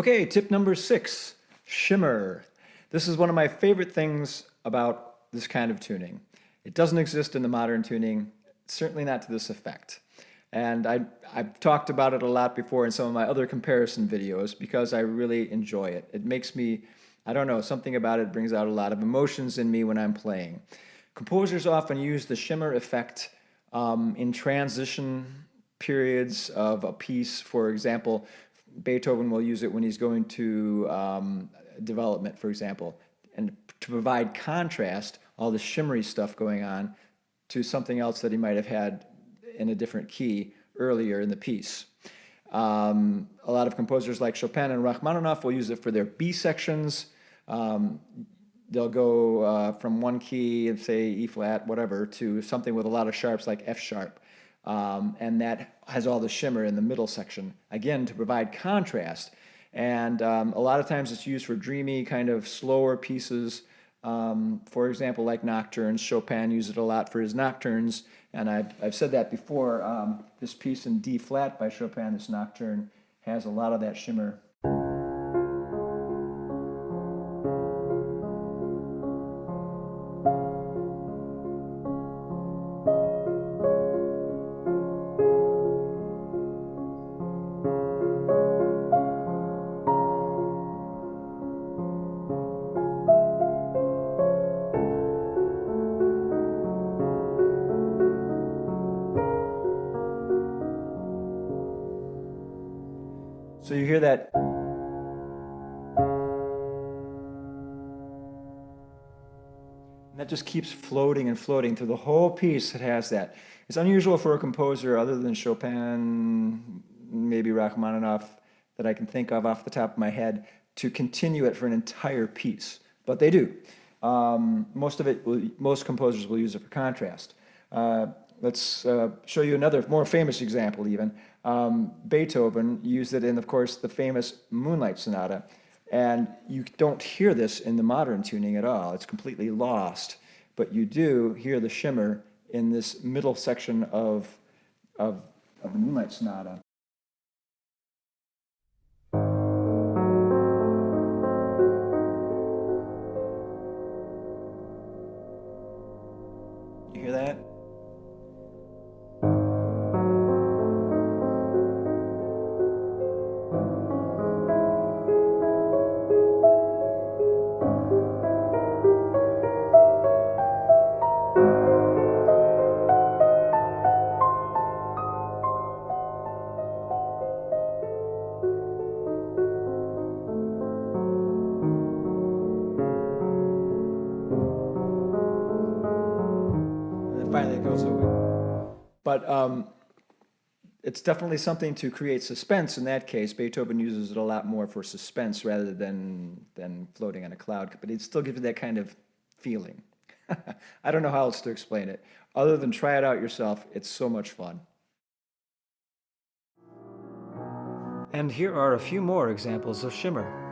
Okay, tip number 6, Shimmer. This is one of my favorite things about this kind of tuning. It doesn't exist in the modern tuning, certainly not to this effect. And I've talked about it a lot before in some of my other comparison videos because I really enjoy it. It makes me, I don't know, something about it brings out a lot of emotions in me when I'm playing. Composers often use the shimmer effect in transition periods of a piece. For example, Beethoven will use it when he's going to development, for example, and to provide contrast, all the shimmery stuff going on, to something else that he might have had in a different key earlier in the piece. A lot of composers like Chopin and Rachmaninoff will use it for their B sections. They'll go from one key, say E flat, whatever, to something with a lot of sharps like F sharp. And that has all the shimmer in the middle section, again, to provide contrast. And a lot of times it's used for dreamy, kind of slower pieces. For example, like nocturnes. Chopin used it a lot for his nocturnes. And I've said that before. This piece in D flat by Chopin, this nocturne, has a lot of that shimmer. So you hear that. And that just keeps floating and floating through the whole piece. It has that. It's unusual for a composer other than Chopin, maybe Rachmaninoff, that I can think of off the top of my head, to continue it for an entire piece. But they do. Most composers will use it for contrast. Let's show you another more famous example even. Beethoven used it in, of course, the famous Moonlight Sonata. And you don't hear this in the modern tuning at all. It's completely lost. But you do hear the shimmer in this middle section of the Moonlight Sonata. You hear that? Finally it goes away. But it's definitely something to create suspense in that case. Beethoven uses it a lot more for suspense rather than floating on a cloud, but it still gives you that kind of feeling. I don't know how else to explain it. Other than try it out yourself, it's so much fun. And here are a few more examples of shimmer.